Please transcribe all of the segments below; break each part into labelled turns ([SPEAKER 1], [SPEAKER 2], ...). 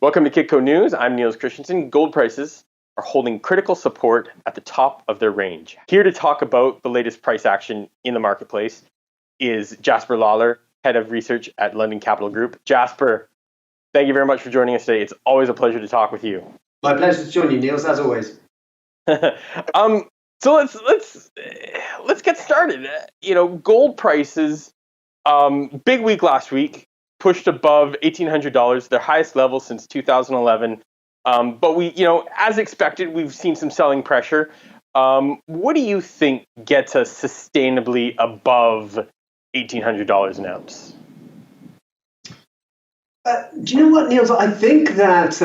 [SPEAKER 1] Welcome to Kitco News. I'm Niels Christensen. Gold prices are holding critical support at the top of their range. Here to talk about the latest price action in the marketplace is Jasper Lawler, Head of Research at London Capital Group. Jasper, thank you very much for joining us today. It's always a pleasure to talk with you.
[SPEAKER 2] My pleasure to join you, Niels, as always.
[SPEAKER 1] So let's get started. Gold prices, big week last week, pushed above $1,800, their highest level since 2011. But as expected, we've seen some selling pressure. What do you think gets us sustainably above $1,800 an ounce?
[SPEAKER 2] Do you know what, Niels? I think that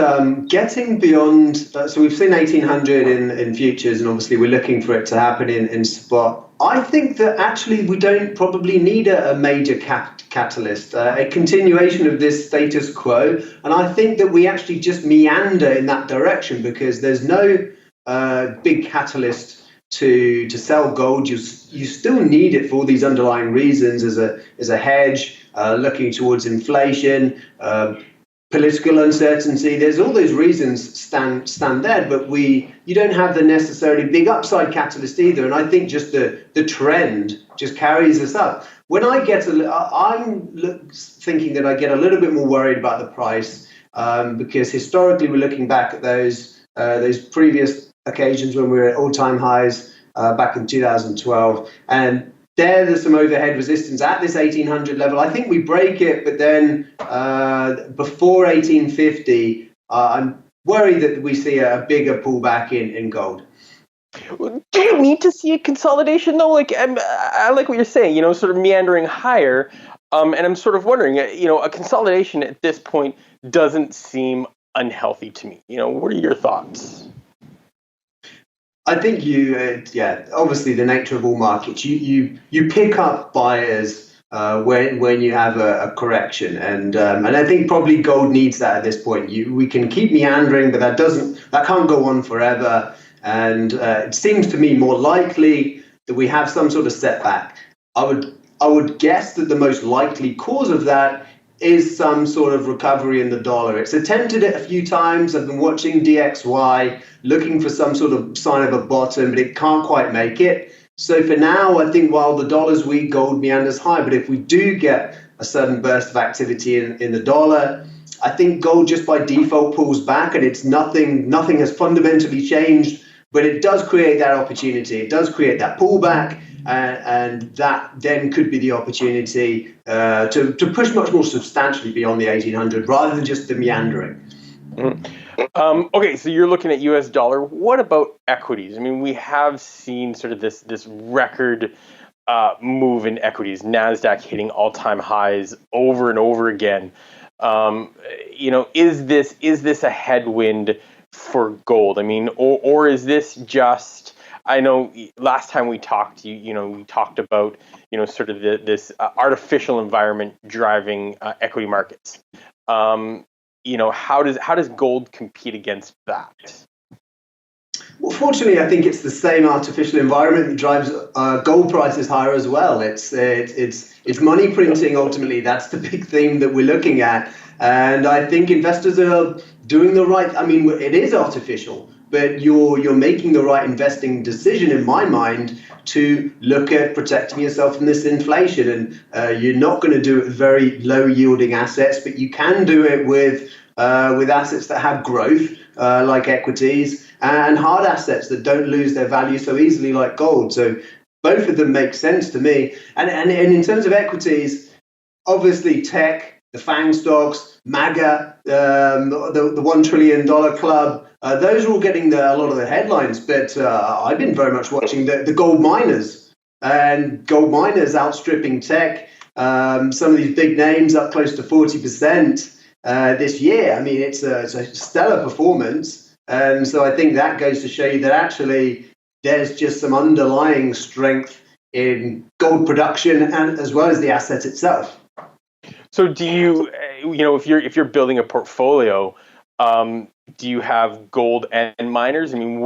[SPEAKER 2] getting beyond, so we've seen 1,800 in futures, and obviously we're looking for it to happen in spot. I think that actually we don't probably need a major catalyst, a continuation of this status quo. And I think that we actually just meander in that direction because there's no big catalyst to sell gold. You still need it for all these underlying reasons as a hedge, looking towards inflation, political uncertainty. There's all those reasons stand there, but you don't have the necessarily big upside catalyst either. And I think just the trend just carries us up. When I'm thinking that I get a little bit more worried about the price because historically we're looking back at those previous occasions when we were at all-time highs back in 2012, and there's some overhead resistance at this 1,800 level. I think we break it, but then before 1,850, I'm worried that we see a bigger pullback in gold.
[SPEAKER 1] Do we need to see a consolidation though? I like what you're saying, sort of meandering higher. And I'm sort of wondering, a consolidation at this point doesn't seem unhealthy to me. What are your thoughts?
[SPEAKER 2] I think obviously the nature of all markets, you pick up buyers when you have a correction, and I think probably gold needs that at this point. We can keep meandering, but that can't go on forever, and it seems to me more likely that we have some sort of setback. I would guess that the most likely cause of that is some sort of recovery in the dollar. It's attempted it a few times. I've been watching DXY, looking for some sort of sign of a bottom, but it can't quite make it. So for now, I think while the dollar's weak, gold meanders high. But if we do get a sudden burst of activity in the dollar, I think gold just by default pulls back, and it's nothing has fundamentally changed, but it does create that opportunity. It does create that pullback. And that then could be the opportunity to push much more substantially beyond the 1,800 rather than just the meandering.
[SPEAKER 1] Mm-hmm. Okay, so you're looking at US dollar. What about equities? I mean, we have seen sort of this record move in equities, NASDAQ hitting all-time highs over and over again. Is this a headwind for gold? I mean, or is this just... I know last time we talked, we talked about, sort of this artificial environment driving equity markets. How does gold compete against that?
[SPEAKER 2] Well, fortunately, I think it's the same artificial environment that drives gold prices higher as well. It's money printing ultimately. That's the big theme that we're looking at, and I think investors are doing the right. I mean, it is artificial, but you're making the right investing decision in my mind to look at protecting yourself from this inflation. And you're not going to do it with very low yielding assets, but you can do it with assets that have growth, like equities, and hard assets that don't lose their value so easily, like gold. So both of them make sense to me. And in terms of equities, obviously tech, the FANG stocks, MAGA, the $1 trillion club, those are all getting a lot of the headlines. But I've been very much watching the gold miners, and gold miners outstripping tech. Some of these big names up close to 40% this year. I mean, it's a stellar performance. And so I think that goes to show you that actually there's just some underlying strength in gold production and as well as the asset itself.
[SPEAKER 1] So do you, if you're building a portfolio, do you have gold and miners? I mean,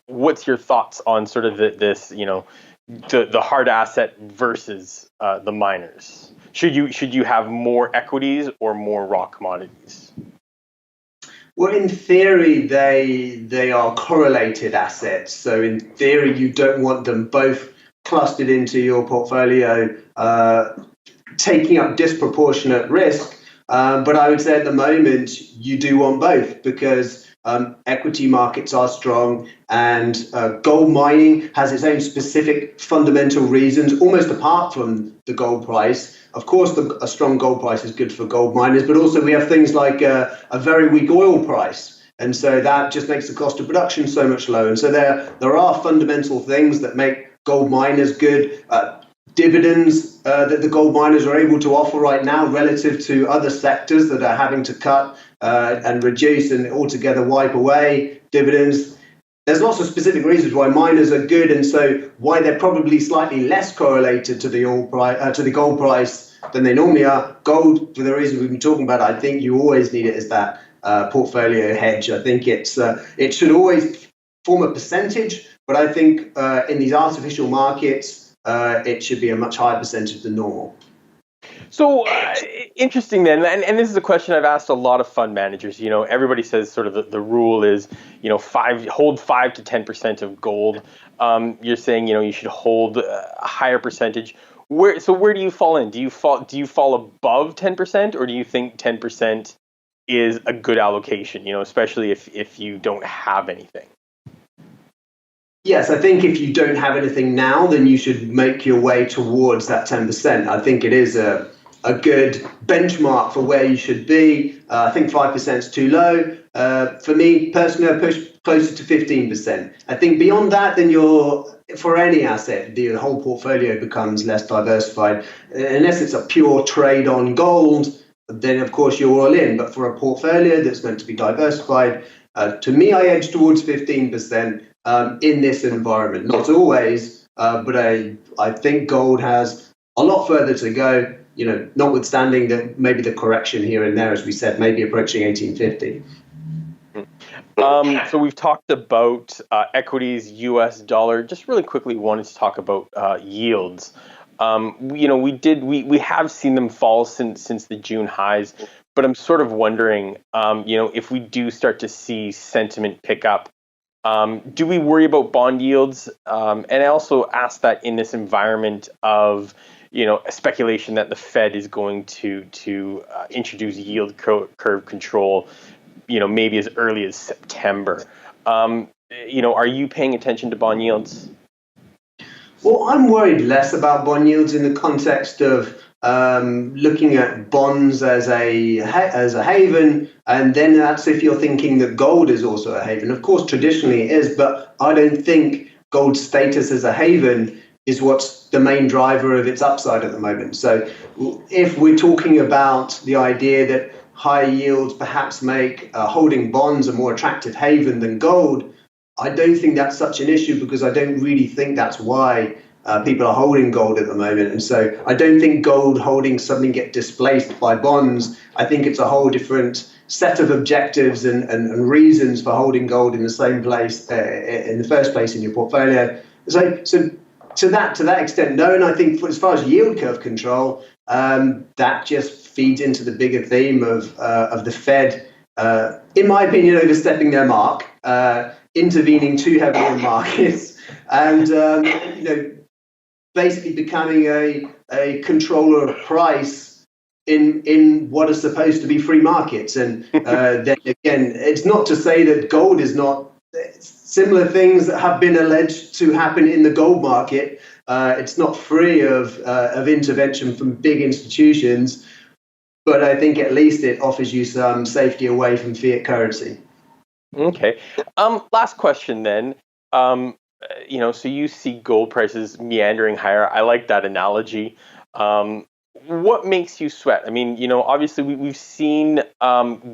[SPEAKER 1] what's your thoughts on sort of this, the hard asset versus the miners? Should you have more equities or more raw commodities?
[SPEAKER 2] Well, in theory, they are correlated assets. So in theory, you don't want them both clustered into your portfolio, taking up disproportionate risk. But I would say at the moment, you do want both because equity markets are strong and gold mining has its own specific fundamental reasons, almost apart from the gold price. Of course, a strong gold price is good for gold miners, but also we have things like a very weak oil price. And so that just makes the cost of production so much lower. And so there are fundamental things that make gold miners good. Dividends that the gold miners are able to offer right now relative to other sectors that are having to cut and reduce and altogether wipe away dividends. There's lots of specific reasons why miners are good, and so why they're probably slightly less correlated to the oil price, to the gold price than they normally are. Gold, for the reasons we've been talking about, I think you always need it as that portfolio hedge. I think it should always form a percentage, but I think in these artificial markets, it should be a much higher percentage than normal.
[SPEAKER 1] So interesting then, and this is a question I've asked a lot of fund managers. Everybody says sort of the rule is, hold 5 to 10% of gold. You're saying, you should hold a higher percentage. Where do you fall in? Do you fall above 10%, or do you think 10% is a good allocation? Especially if you don't have anything.
[SPEAKER 2] Yes, I think if you don't have anything now, then you should make your way towards that 10%. I think it is a good benchmark for where you should be. I think 5% is too low. For me, personally, I push closer to 15%. I think beyond that, then for any asset, the whole portfolio becomes less diversified. Unless it's a pure trade on gold, then of course you're all in. But for a portfolio that's meant to be diversified, to me, I edge towards 15%. In this environment, not always, but I think gold has a lot further to go. Notwithstanding that maybe the correction here and there, as we said, maybe approaching 1850.
[SPEAKER 1] So we've talked about equities, U.S. dollar. Just really quickly, wanted to talk about yields. We have seen them fall since the June highs, but I'm sort of wondering, if we do start to see sentiment pick up. Do we worry about bond yields? And I also ask that in this environment of, speculation that the Fed is going to introduce yield curve control, maybe as early as September. Are you paying attention to bond yields?
[SPEAKER 2] Well, I'm worried less about bond yields in the context of looking at bonds as a haven, and then that's if you're thinking that gold is also a haven. Of course, traditionally it is, but I don't think gold's status as a haven is what's the main driver of its upside at the moment. So if we're talking about the idea that high yields perhaps make holding bonds a more attractive haven than gold, I don't think that's such an issue, because I don't really think that's why people are holding gold at the moment. And so I don't think gold holdings suddenly get displaced by bonds. I think it's a whole different set of objectives and reasons for holding gold in the same place, in the first place in your portfolio. So to that extent, no. And I think as far as yield curve control, that just feeds into the bigger theme of the Fed, in my opinion, overstepping their mark, intervening too heavily in markets, and basically becoming a controller of price in what are supposed to be free markets. And then again, it's not to say that gold is not. Similar things that have been alleged to happen in the gold market. It's not free of intervention from big institutions, but I think at least it offers you some safety away from fiat currency.
[SPEAKER 1] Okay. Last question then. So you see gold prices meandering higher. I like that analogy. What makes you sweat? I mean, obviously we've seen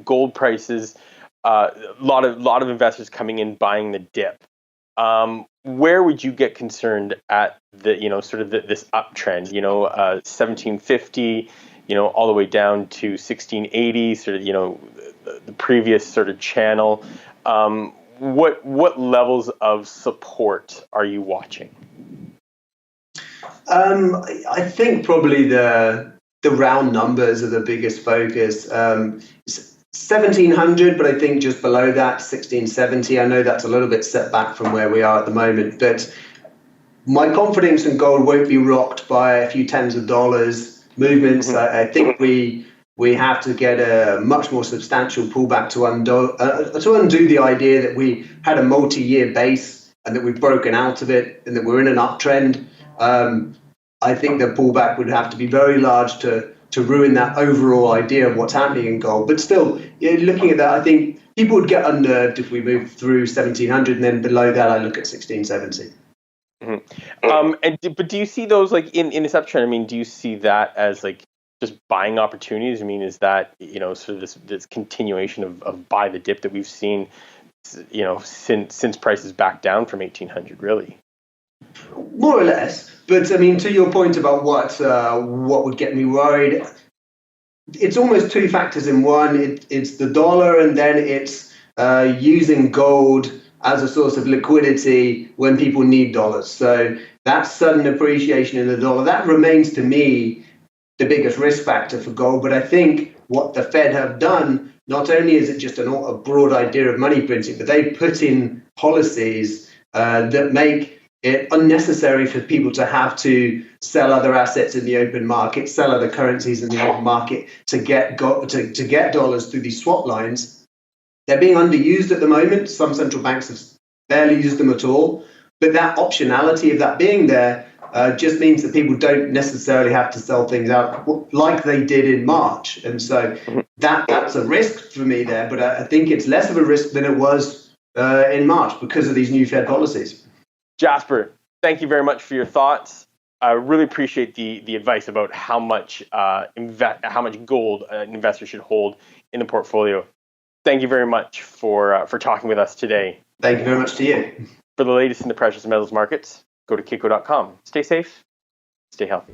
[SPEAKER 1] gold prices. A lot of investors coming in buying the dip. Where would you get concerned at the sort of this uptrend? 1750, all the way down to 1680, sort of the previous sort of channel. What levels of support are you watching?
[SPEAKER 2] I think probably the round numbers are the biggest focus. 1700, but I think just below that, 1670. I know that's a little bit set back from where we are at the moment, but my confidence in gold won't be rocked by a few tens of dollars movements. I think we have to get a much more substantial pullback to undo the idea that we had a multi-year base and that we've broken out of it and that we're in an uptrend. I think the pullback would have to be very large to ruin that overall idea of what's happening in gold. But still, looking at that, I think people would get unnerved if we move through 1700, and then below that, I look at 1670.
[SPEAKER 1] But do you see those like in this uptrend? I mean, do you see that as like just buying opportunities? I mean, is that sort of this continuation of buy the dip that we've seen, since prices back down from 1800, really?
[SPEAKER 2] More or less, but I mean, to your point about what would get me worried, it's almost two factors in one. It's the dollar, and then it's using gold as a source of liquidity when people need dollars. So that sudden appreciation in the dollar, that remains to me the biggest risk factor for gold. But I think what the Fed have done, not only is it just a broad idea of money printing, but they put in policies that make it unnecessary for people to have to sell other assets in the open market, sell other currencies in the open market to get dollars through these swap lines. They're being underused at the moment. Some central banks have barely used them at all. But that optionality of that being there just means that people don't necessarily have to sell things out like they did in March. And so that's a risk for me there. But I think it's less of a risk than it was in March because of these new Fed policies.
[SPEAKER 1] Jasper, thank you very much for your thoughts. I really appreciate the advice about how much gold an investor should hold in the portfolio. Thank you very much for talking with us today.
[SPEAKER 2] Thank you very much to you.
[SPEAKER 1] For the latest in the precious metals markets, go to kitco.com. Stay safe, stay healthy.